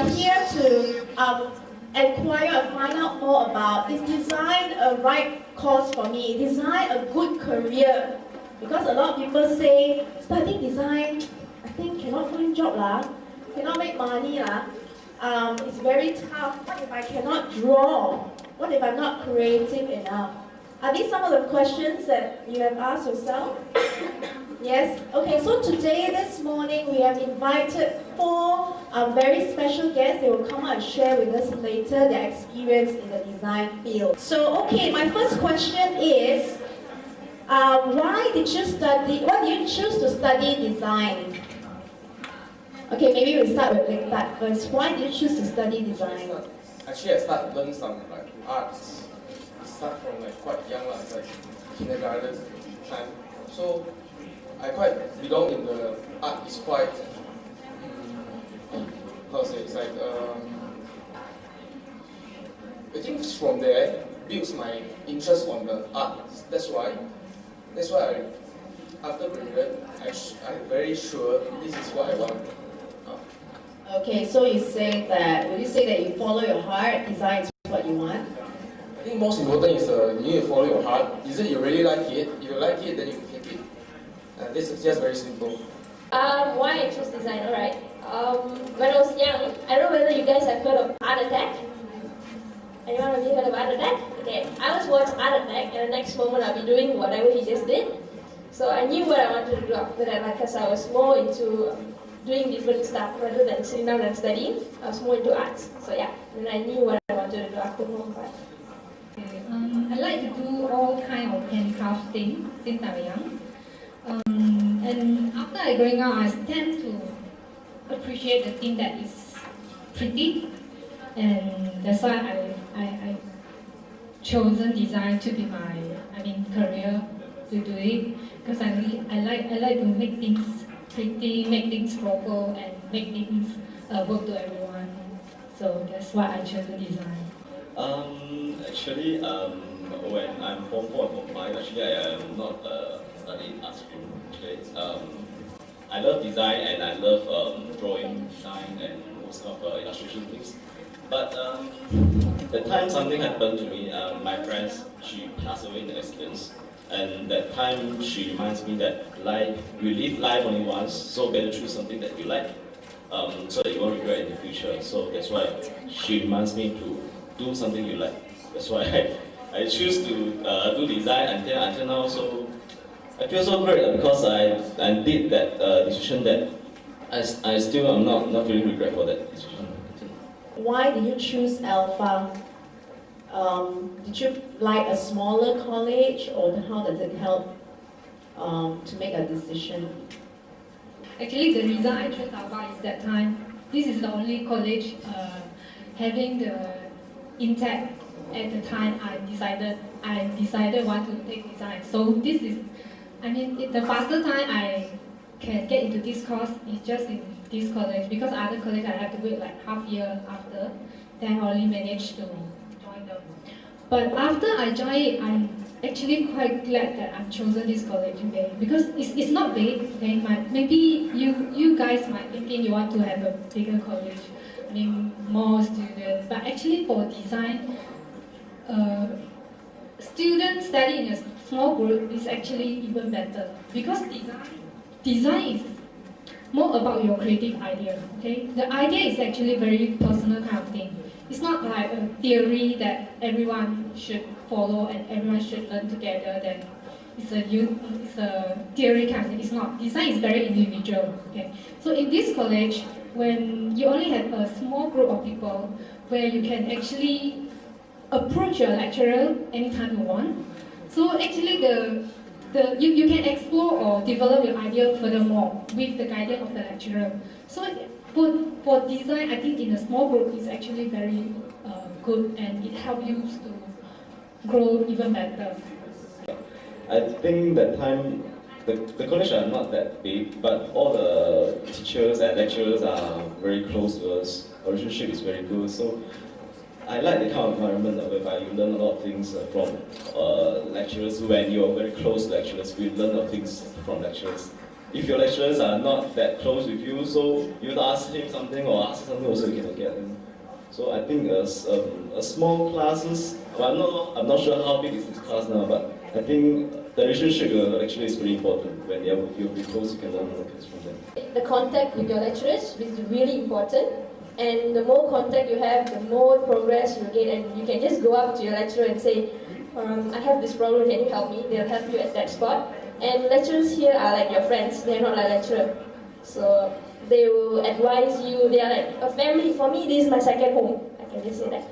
are here to inquire and find out more about, is design a right course for me? Design a good career? Because a lot of people say, studying design, I think cannot find job lah, cannot make money lah. It's very tough. What if I cannot draw? What if I'm not creative enough? Are these some of the questions that you have asked yourself? Yes? Okay, so today, this morning, we have invited 4 very special guests. They will come out and share with us later their experience in the design field. So, okay, my first question is, why did you choose to study design? Okay, maybe we'll start with Ling-Tat first. Why did you choose to study design? Actually, I started learning some arts. It started from quite young, it's like kindergarten time. So I quite belong in the art. It's quite how to say? It's like I think from there builds my interest on the art. That's why after graduate, I'm very sure this is what I want. Okay, so would you say that you follow your heart, design is what you want? I think most important is you need to follow your heart. Is it you really like it? If you like it, then you can take it. This is just very simple. Why I chose design, alright. When I was young, I don't know whether you guys have heard of Art Attack. Anyone of you heard of Art Attack? Okay, I was watching Art Attack and the next moment I'll be doing whatever he just did. So I knew what I wanted to do after that, because I was more into doing different stuff rather than sitting down and studying. I was more into arts. So yeah, and I knew what I wanted to do after Form 5. I like to do all kind of handcraft things since I'm young. And after I growing up, I tend to appreciate the thing that is pretty, and that's why I chosen design to be my career to do it, because I like to make things pretty, make things proper, and make things work to everyone. So that's why I chose design. Actually, when I'm Form 4 and Form 5, actually I am not studying art school. Okay? I love design and I love drawing, design, and most of illustration things. But the time something happened to me, my friend, she passed away in an accident. And that time she reminds me that you live life only once, so better choose something that you like, so that you won't regret in the future. So that's why she reminds me to do something you like. That's why I choose to do design until now. So I feel so great because I did that decision that I still am not feeling regret for that decision. Why did you choose Alpha? Did you like a smaller college, or how does it help to make a decision? Actually, the reason I chose Alpha is that time, this is the only college having the intake at the time I decided want to take design. So this is, the faster time I can get into this course is just in this college, because other college I have to wait like half year after, then I only managed to join them. But after I joined it, I'm actually quite glad that I've chosen this college today, because it's not big. Okay, maybe you guys might thinking you want to have a bigger college, more students. But actually for design, students studying in a small group is actually even better, because design is more about your creative idea. Okay, the idea is actually very personal kind of thing. It's not like a theory that everyone should follow and everyone should learn together. Then it's a theory kind of thing. It's not. Design is very individual. Okay, so in this college, when you only have a small group of people, where you can actually approach your lecturer anytime you want. So actually you can explore or develop your idea furthermore with the guidance of the lecturer. So for design, I think in a small group is actually very good, and it helps you to grow even better. I think that time the college are not that big, but all the teachers and lecturers are very close to us. Our relationship is very good. So I like the kind of environment whereby you learn a lot of things from lecturers. When you're very close to lecturers, we learn a lot of things from lecturers. if your lecturers are not that close with you, so you would ask him something or ask something also you cannot get them. So I think a small classes, well, I'm not sure how big is this class now, but I think the relationship actually is very important. When you'll be close, you can learn more things from them. The contact with your lecturers is really important, and the more contact you have, the more progress you get, and you can just go up to your lecturer and say, I have this problem, can you help me? They'll help you at that spot. And lecturers here are like your friends, they're not like lecturer. So they will advise you, they are like a family. For me, this is my second home. I can just say that.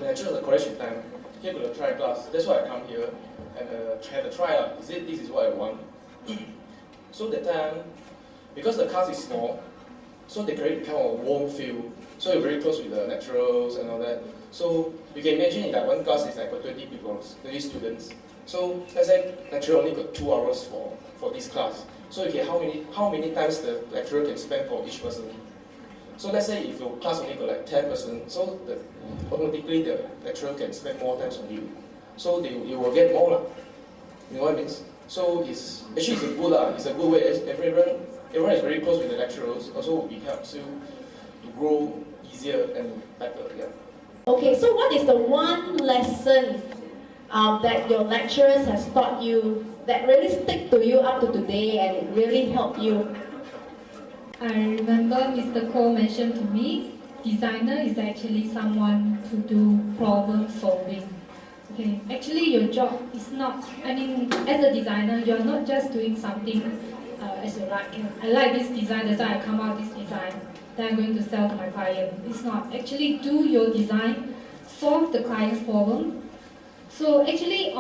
Lecturers are college time. Here to the try class. That's why I come here and have a try. This is what I want. So that time, because the class is small, so they create kind of a warm feel. So you're very close with the lecturers and all that. So you can imagine that one class is like 20 people, 20 students. So let's say lecturer only got 2 hours for this class. So you can how many times the lecturer can spend for each person. So let's say if your class only got like 10 persons, so automatically the lecturer can spend more time on you. So you will get more. You know what I mean? So it's a good it's a good way. Everyone is very close with the lecturers. Also it helps you to grow easier and better. Yeah. Okay, so what is the one lesson that your lecturers has taught you that really stick to you up to today and it really helped you? I remember Mr. Cole mentioned to me, designer is actually someone to do problem solving. Okay, actually your job is not, as a designer, you're not just doing something as you like. I like this design, that's why I come out with this design. Then I'm going to sell to my client. It's not. Actually do your design, solve the client's problem. So actually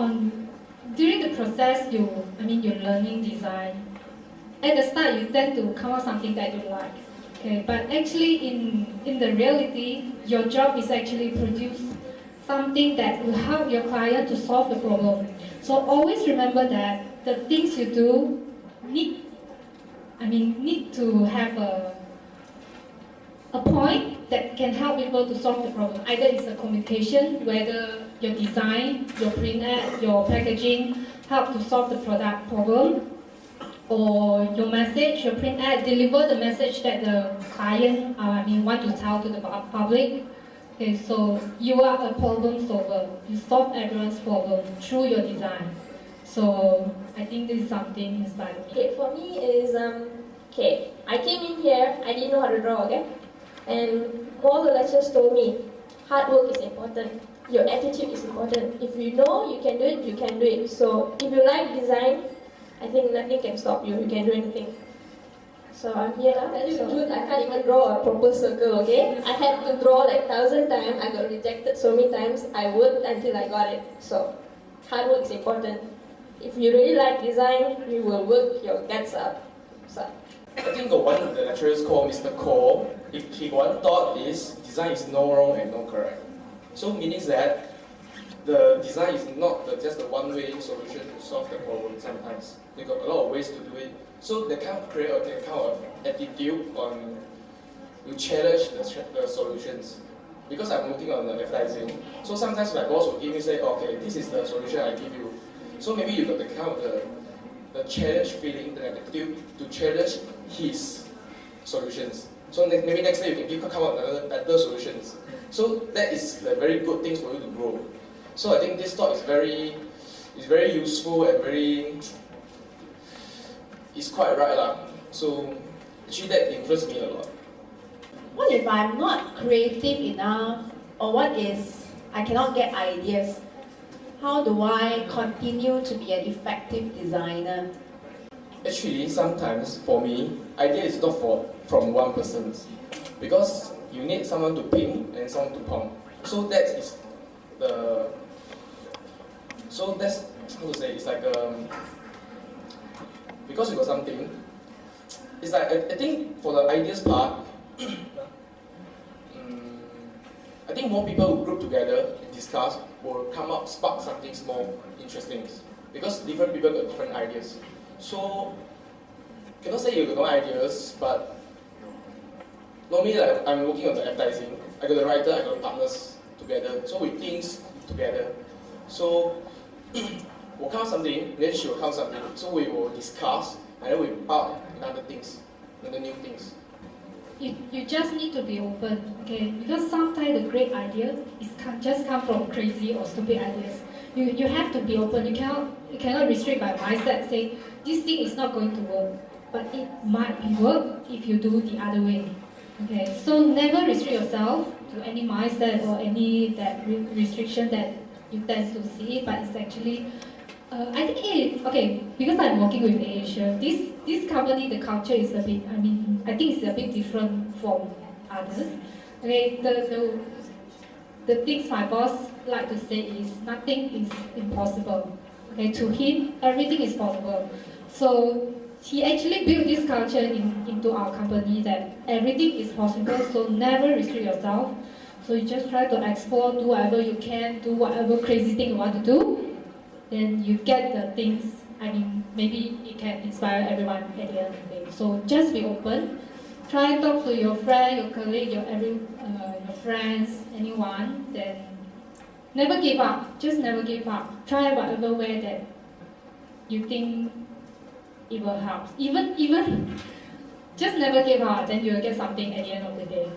during the process, you're learning design. At the start, you tend to come out something that you like. Okay, but actually in the reality, your job is actually produce something that will help your client to solve the problem. So always remember that the things you do need to have a point that can help people to solve the problem. Either it's a communication, whether your design, your print ad, your packaging help to solve the product problem, or your message, your print ad, deliver the message that the client want to tell to the public. Okay, so you are a problem solver. You solve everyone's problem through your design. So I think this is something inspiring me. Okay, for me is I came in here, I didn't know how to draw, okay? And all the lecturers told me, hard work is important. Your attitude is important. If you know you can do it, you can do it. So if you like design, I think nothing can stop you. You can do anything. So I'm here now. Dude, I can't even draw a proper circle, okay? I had to draw like 1,000 times. I got rejected so many times. I worked until I got it. So hard work is important. If you really like design, you will work your guts up. So I think one of the lecturers called Mr. Cole, he one thought is design is no wrong and no correct. So meaning that the design is not just a one-way solution to solve the problem sometimes. They got a lot of ways to do it. So they kind of create a kind of attitude on you challenge the solutions. Because I'm working on the advertising, so sometimes my boss will give me say, okay, this is the solution I give you. So maybe you got the kind of the challenge feeling, the attitude to challenge his solutions. So maybe next day you can come up with better solutions. So that is the very good things for you to grow. So I think this thought is very useful and it's quite right lah. So actually that influenced me a lot. What if I'm not creative enough, or what is I cannot get ideas? How do I continue to be an effective designer? Actually, sometimes for me, idea is not from one person, because you need someone to ping and someone to pump. So that's how to say, it's like because you got something. It's like I think for the ideas part, I think more people will group together and discuss will come up, spark something more interesting. Because different people got different ideas. So, cannot say you got no ideas, but normally like I'm working on the advertising. I got the writer, I got the partners together. So we think together. So, we'll come something, then she will come something. So we will discuss and then we build another new things. You just need to be open, okay? Because sometimes the great idea just come from crazy or stupid ideas. You have to be open. You cannot restrict by mindset, say this thing is not going to work, but it might work if you do the other way. Okay, so never restrict yourself to any mindset or any restriction that you tend to see, but it's actually, I think, okay, because I'm working with Asia, this company, the culture is a bit, I think it's a bit different from others. Okay, the things my boss like to say is nothing is impossible. Okay, to him, everything is possible. So he actually built this culture into our company that everything is possible, so never restrict yourself. So you just try to explore, do whatever you can, do whatever crazy thing you want to do, then you get the things, maybe it can inspire everyone at the end of the day. So just be open, try to talk to your friend, your colleague, your friends, anyone, then never give up, just never give up. Try whatever way that you think it will help. Even just never give up, then you'll get something at the end of the day.